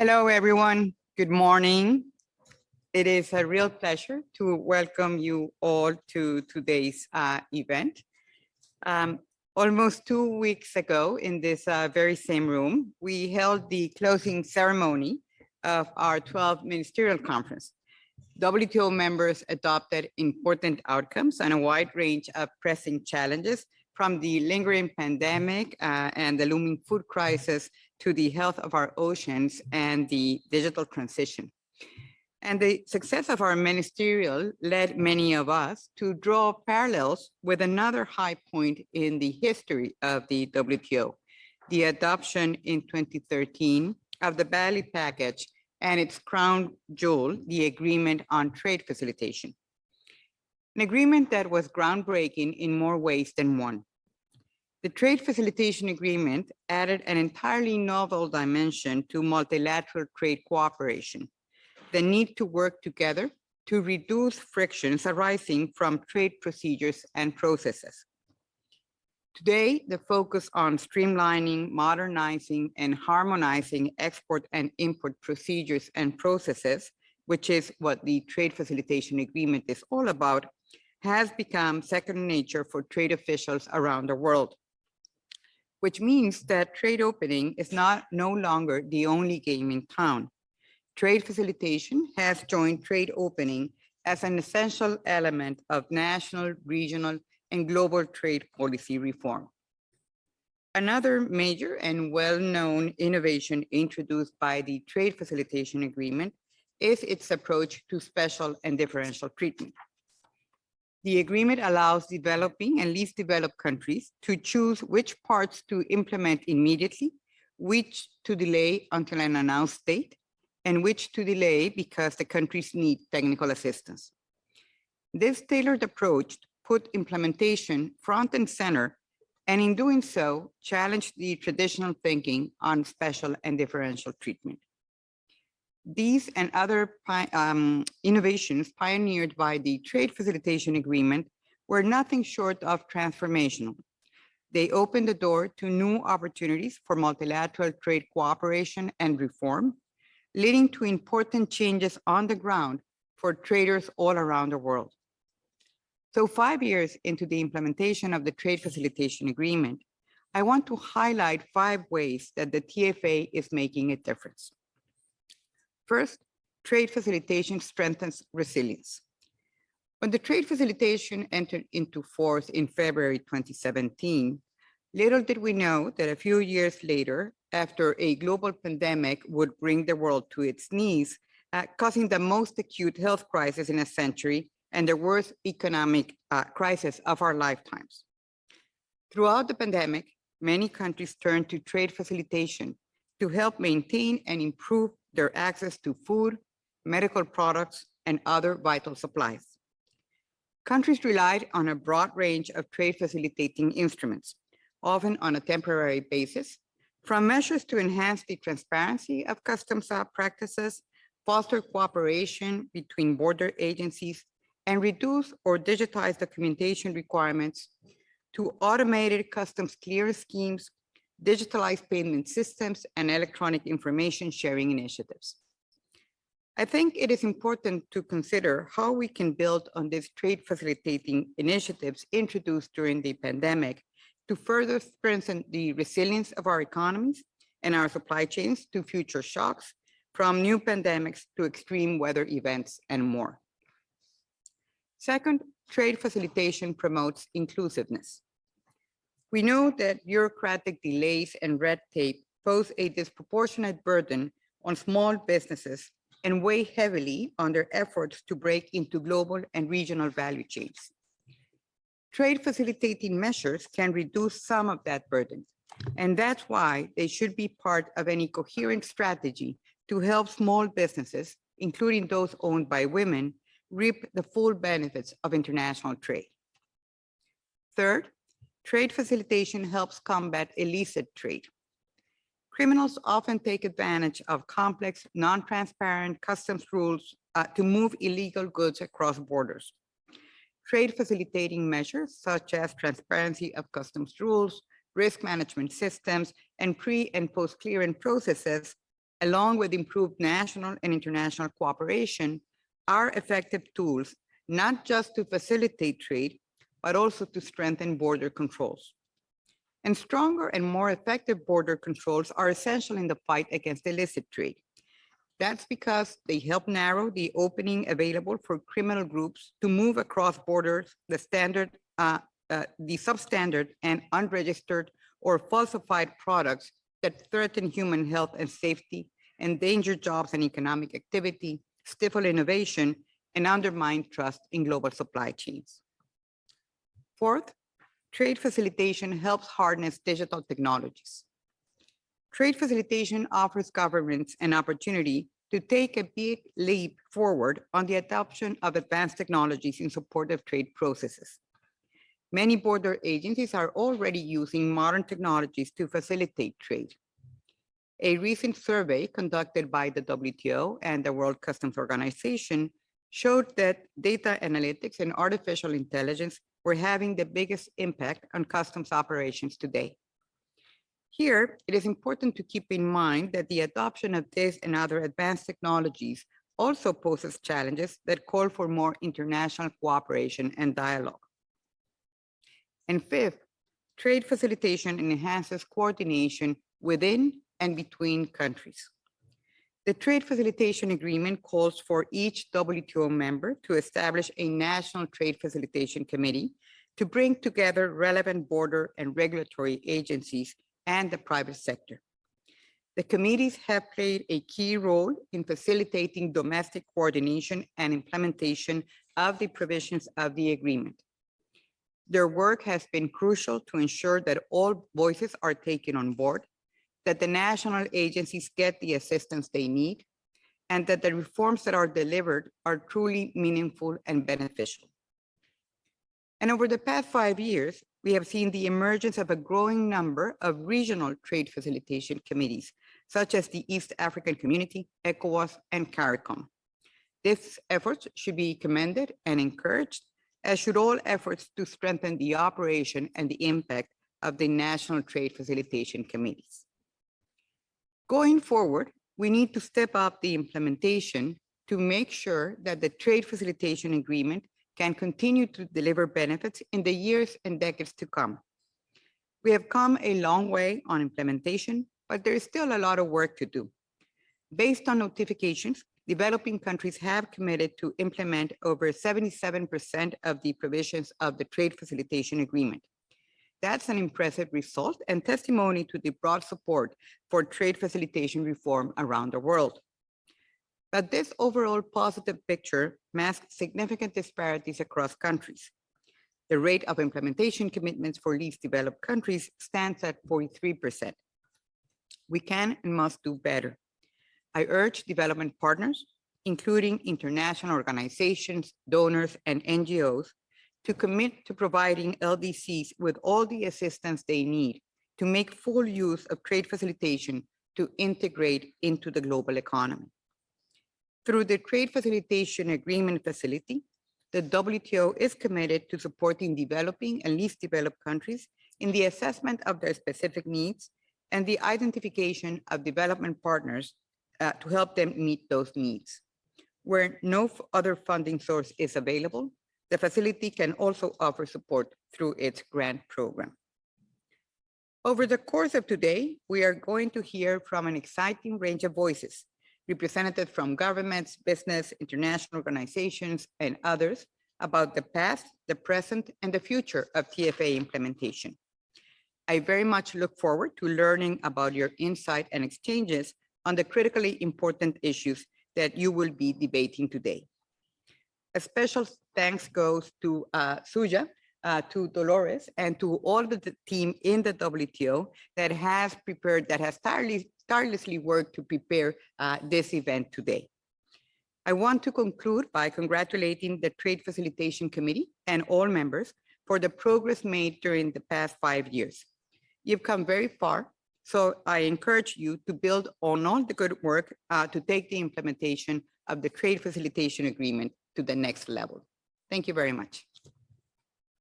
Hello, everyone. Good morning. It is a real pleasure to welcome you all to today's event. Almost 2 weeks ago, in this very same room, we held the closing ceremony of our 12th Ministerial Conference. WTO members adopted important outcomes on a wide range of pressing challenges, from the lingering pandemic and the looming food crisis to the health of our oceans and the digital transition. And the success of our ministerial led many of us to draw parallels with another high point in the history of the WTO, the adoption in 2013 of the Bali package and its crown jewel, the Agreement on Trade Facilitation. An agreement that was groundbreaking in more ways than one. The Trade Facilitation Agreement added an entirely novel dimension to multilateral trade cooperation, the need to work together to reduce frictions arising from trade procedures and processes. Today, the focus on streamlining, modernizing, and harmonizing export and import procedures and processes, which is what the Trade Facilitation Agreement is all about, has become second nature for trade officials around the world, which means that trade opening is no longer the only game in town. Trade facilitation has joined trade opening as an essential element of national, regional, and global trade policy reform. Another major and well-known innovation introduced by the Trade Facilitation Agreement is its approach to special and differential treatment. The agreement allows developing and least developed countries to choose which parts to implement immediately, which to delay until an announced date, and which to delay because the countries need technical assistance. This tailored approach put implementation front and center, and in doing so, challenged the traditional thinking on special and differential treatment. These and other innovations pioneered by the Trade Facilitation Agreement were nothing short of transformational. They opened the door to new opportunities for multilateral trade cooperation and reform, leading to important changes on the ground for traders all around the world. So 5 years into the implementation of the Trade Facilitation Agreement, I want to highlight 5 ways that the TFA is making a difference. First, trade facilitation strengthens resilience. When the trade facilitation entered into force in February 2017, little did we know that a few years later, after a global pandemic would bring the world to its knees, causing the most acute health crisis in a century and the worst economic crisis of our lifetimes. Throughout the pandemic, many countries turned to trade facilitation to help maintain and improve their access to food, medical products, and other vital supplies. Countries relied on a broad range of trade facilitating instruments, often on a temporary basis, from measures to enhance the transparency of customs practices, foster cooperation between border agencies, and reduce or digitize documentation requirements, to automated customs clearance schemes, digitalized payment systems, and electronic information sharing initiatives. I think it is important to consider how we can build on these trade facilitating initiatives introduced during the pandemic to further strengthen the resilience of our economies and our supply chains to future shocks, from new pandemics to extreme weather events and more. Second, trade facilitation promotes inclusiveness. We know that bureaucratic delays and red tape pose a disproportionate burden on small businesses and weigh heavily on their efforts to break into global and regional value chains. Trade facilitating measures can reduce some of that burden, and that's why they should be part of any coherent strategy to help small businesses, including those owned by women, reap the full benefits of international trade. Third, trade facilitation helps combat illicit trade. Criminals often take advantage of complex, non-transparent customs rules to move illegal goods across borders. Trade facilitating measures such as transparency of customs rules, risk management systems, and pre- and post-clearance processes along with improved national and international cooperation, are effective tools not just to facilitate trade, but also to strengthen border controls. And stronger and more effective border controls are essential in the fight against illicit trade. That's because they help narrow the opening available for criminal groups to move across borders the substandard and unregistered or falsified products that threaten human health and safety, endanger jobs and economic activity, stifle innovation, and undermine trust in global supply chains. Fourth, trade facilitation helps harness digital technologies. Trade facilitation offers governments an opportunity to take a big leap forward on the adoption of advanced technologies in support of trade processes. Many border agencies are already using modern technologies to facilitate trade. A recent survey conducted by the WTO and the World Customs Organization showed that data analytics and artificial intelligence were having the biggest impact on customs operations today. Here, it is important to keep in mind that the adoption of this and other advanced technologies also poses challenges that call for more international cooperation and dialogue. And fifth, trade facilitation enhances coordination within and between countries. The Trade Facilitation Agreement calls for each WTO member to establish a National Trade Facilitation Committee to bring together relevant border and regulatory agencies and the private sector. The committees have played a key role in facilitating domestic coordination and implementation of the provisions of the agreement. Their work has been crucial to ensure that all voices are taken on board, that the national agencies get the assistance they need, and that the reforms that are delivered are truly meaningful and beneficial. And over the past 5 years, we have seen the emergence of a growing number of regional trade facilitation committees, such as the East African Community, ECOWAS, and CARICOM. These efforts should be commended and encouraged, as should all efforts to strengthen the operation and the impact of the national trade facilitation committees. Going forward, we need to step up the implementation to make sure that the trade facilitation agreement can continue to deliver benefits in the years and decades to come. We have come a long way on implementation, but there is still a lot of work to do. Based on notifications, developing countries have committed to implement over 77% of the provisions of the Trade Facilitation Agreement. That's an impressive result and testimony to the broad support for trade facilitation reform around the world. But this overall positive picture masks significant disparities across countries. The rate of implementation commitments for least developed countries stands at 43%. We can and must do better. I urge development partners, including international organizations, donors, and NGOs, to commit to providing LDCs with all the assistance they need to make full use of trade facilitation to integrate into the global economy. Through the Trade Facilitation Agreement Facility, the WTO is committed to supporting developing and least developed countries in the assessment of their specific needs and the identification of development partners to help them meet those needs. Where no other funding source is available, the facility can also offer support through its grant program. Over the course of today, we are going to hear from an exciting range of voices, representatives from governments, business, international organizations, and others about the past, the present, and the future of TFA implementation. I very much look forward to learning about your insight and exchanges on the critically important issues that you will be debating today. A special thanks goes to Suja, to Dolores, and to all the team in the WTO that has tirelessly worked to prepare this event today. I want to conclude by congratulating the Trade Facilitation Committee and all members for the progress made during the past 5 years. You've come very far, so I encourage you to build on all the good work to take the implementation of the Trade Facilitation Agreement to the next level. Thank you very much.